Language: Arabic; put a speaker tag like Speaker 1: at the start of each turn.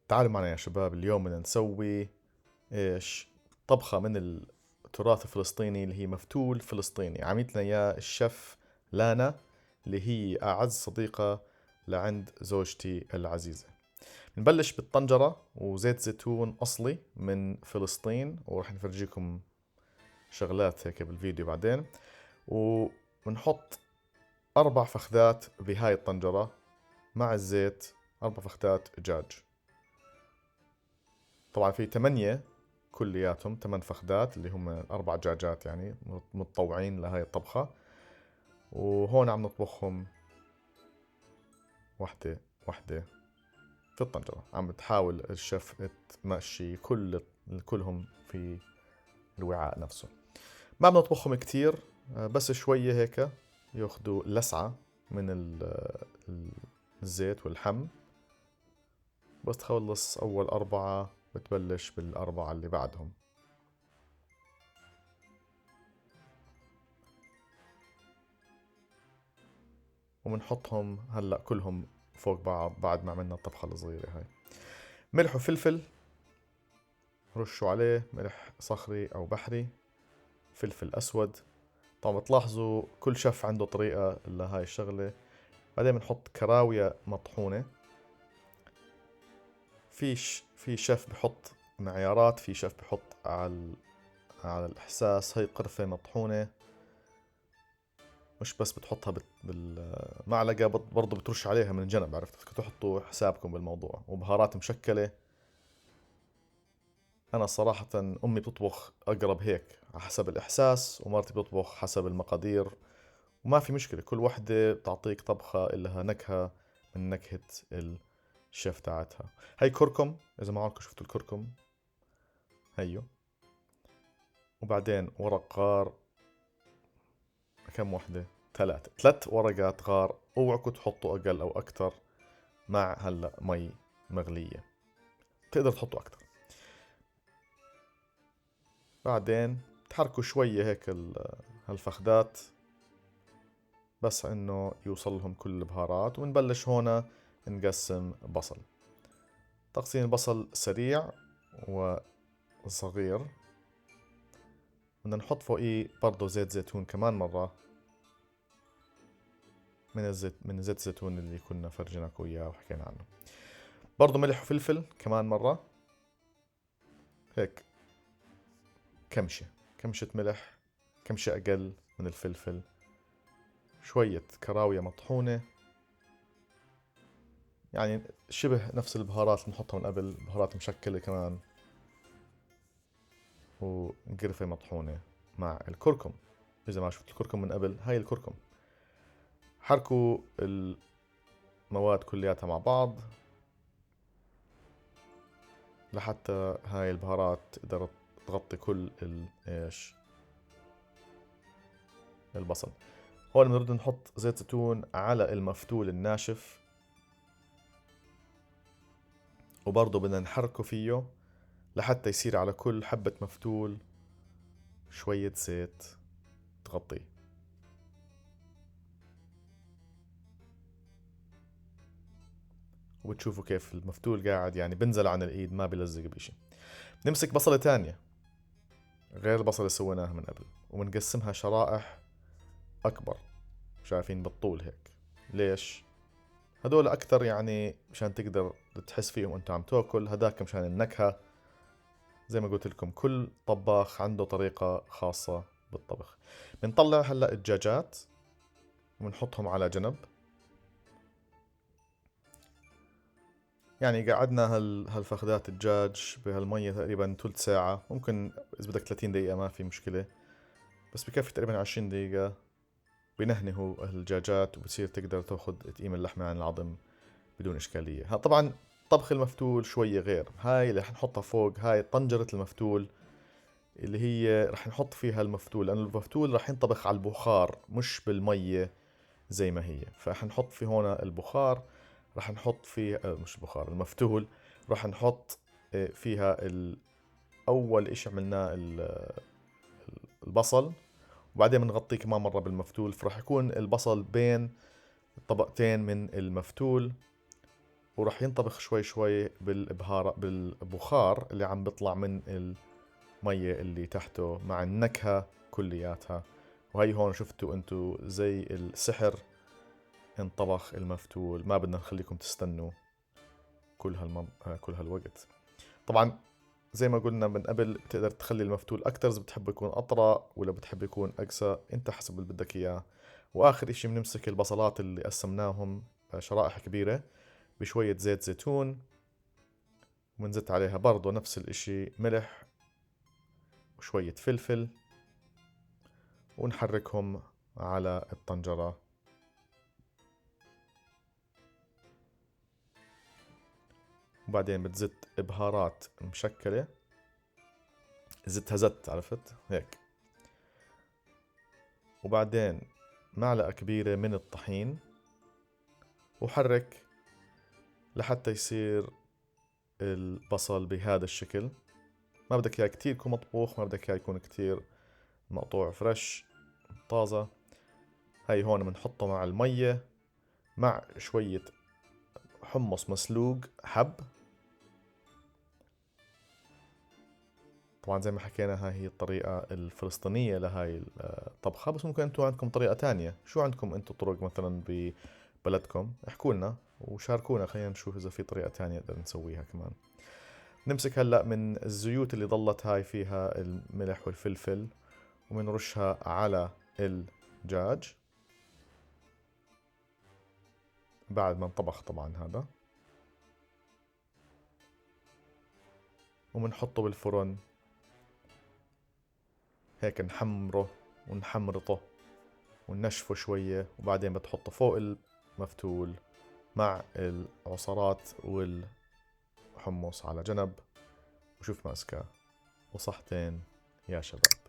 Speaker 1: تعالوا معنا يا شباب، اليوم بدنا نسوي ايش؟ طبخة من التراث الفلسطيني اللي هي مفتول فلسطيني، عملت لنا اياه الشيف لانا، اللي هي أعز صديقة لعند زوجتي العزيزة. نبلش بالطنجرة وزيت زيتون أصلي من فلسطين، ورح نفرجيكم شغلات هيك بالفيديو بعدين. ونحط 4 فخذات بهاي الطنجرة مع الزيت، 4 فخذات دجاج. طبعا في 8 كلياتهم، 8 فخدات اللي هم 4 دجاجات يعني متطوعين لهاي الطبخة. وهون عم نطبخهم وحدة وحدة في الطنجرة، عم تحاول الشيف تمشي كلهم في الوعاء نفسه. ما بنطبخهم كتير، بس شوية هيك ياخدوا لسعة من الزيت والحم. بس تخلص أول 4 بتبلش بال4 اللي بعدهم. وبنحطهم هلا كلهم فوق بعض بعد ما عملنا الطبخة الصغيرة هاي. ملح وفلفل، رشوا عليه ملح صخري أو بحري، فلفل أسود. طبعا بتلاحظوا كل شيف عنده طريقة لهاي الشغلة. بعدين بنحط كراوية مطحونة. في شيف بحط معيارات، في شيف بحط على الإحساس. هاي قرفة مطحونة، مش بس بتحطها بالمعلقة، برضو بترش عليها من جنب. عرفت؟ بدكم تحطوا حسابكم بالموضوع. وبهارات مشكلة. أنا صراحة أمي بتطبخ أقرب هيك على حسب الإحساس، ومرتي بتطبخ حسب المقادير. وما في مشكلة، كل وحدة بتعطيك طبخة إلها نكهة من نكهة الشيف تاعتها. هاي كركم، إذا ما عمركم شفتوا الكركم، هيو. وبعدين ورق غار. كم وحدة؟ 3 ورقات غار. اوعكم تحطوا أقل أو أكتر. مع هلأ مي مغلية، تقدر تحطوا أكتر. بعدين تحركوا شوية هيك هالفخدات، بس انه يوصل لهم كل البهارات. ونبلش هنا نقسم بصل. تقسيم البصل سريع وصغير. بدنا نحط فوقيه برضو زيت زيتون كمان مرة، من زيت الزيتون اللي كنا فرجيناكم اياه وحكينا عنه. برضو ملح وفلفل كمان مرة، هيك كمشة ملح، كمشة أقل من الفلفل. شوية كراوية مطحونة، يعني شبه نفس البهارات اللي نحطها من قبل، بهارات مشكلة كمان. وقرفة مطحونة مع الكركم. إذا ما شفت الكركم من قبل، هاي الكركم. حركوا المواد كلياتها مع بعض لحتى هاي البهارات تقدر تغطي كل ايش البصل. هون بنرد نحط زيت زيتون على المفتول الناشف، وبرضه بدنا نحركه فيه لحتى يصير على كل حبة مفتول شوية زيت تغطيه. وبتشوفوا كيف المفتول قاعد يعني بنزل عن الايد، ما بلزق بشي. نمسك بصلة تانية غير البصلة اللي سويناها من قبل، وبنقسمها شرائح أكبر. شايفين بالطول هيك. ليش؟ هدول أكثر يعني مشان تقدر تحس فيهم أنت عم تاكل، هداك مشان النكهة. زي ما قلت لكم كل طباخ عنده طريقة خاصة بالطبخ. بنطلع هلأ الدجاجات ونحطهم على جنب. يعني قعدنا هالفخدات الدجاج بهالمية تقريبا ثلث ساعة، ممكن إذا بدك 30 دقيقة ما في مشكلة، بس بكفي تقريبا 20 دقيقة. بينهنهوا الدجاجات وبصير تقدر تاخذ تقييم اللحمة عن العظم بدون إشكالية. ها طبعا طبخ المفتول شوية غير. هاي اللي رح نحطها فوق، هاي طنجرة المفتول اللي هي رح نحط فيها المفتول، لأنه المفتول رح ينطبخ على البخار مش بالمية زي ما هي. فرح نحط في هنا البخار. رح نحط فيه مش البخار، المفتول. رح نحط فيها أول إشي عملناه البصل، وبعدين بنغطيه كمان مرة بالمفتول. فرح يكون البصل بين طبقتين من المفتول. وراح ينطبخ شوي شوي بالبخار اللي عم بيطلع من المية اللي تحته مع النكهة كلياتها. وهي هون شفتوا انتو زي السحر، انطبخ المفتول. ما بدنا نخليكم تستنوا كل هالوقت. طبعا زي ما قلنا من قبل، بتقدر تخلي المفتول أكتر إذا بتحب يكون أطرى، ولا بتحب يكون أقسى، أنت حسب اللي بدك إياه. وآخر إشي بنمسك البصلات اللي قسمناهم شرائح كبيرة بشوية زيت زيتون، وبنزت عليها برضو نفس الإشي ملح وشوية فلفل، ونحركهم على الطنجرة. وبعدين بتزت بهارات مشكلة، زتها زت، عرفت هيك. وبعدين معلقة كبيرة من الطحين، وحرك لحتى يصير البصل بهذا الشكل. ما بدك اياه كتير يكون مطبوخ، ما بدك اياه يكون كتير مقطوع فريش طازة. هاي هون بنحطه مع المية مع شوية حمص مسلوق حب. طبعا زي ما حكينا هاي هي الطريقة الفلسطينية لهاي الطبخة، بس ممكن انتوا عندكم طريقة تانية. شو عندكم انتوا طرق مثلا ببلدكم؟ احكوا لنا وشاركونا، خلينا نشوف اذا في طريقة تانية نقدر نسويها كمان. نمسك هلأ من الزيوت اللي ضلت هاي فيها الملح والفلفل، ومنرشها على الدجاج بعد ما انطبخ طبعا هذا، ومنحطه بالفرن هيك، نحمره ونحمرطه وننشفه شوية. وبعدين بتحطه فوق المفتول مع العصارات والحمص على جنب، وشوف ماسكه وصحتين يا شباب.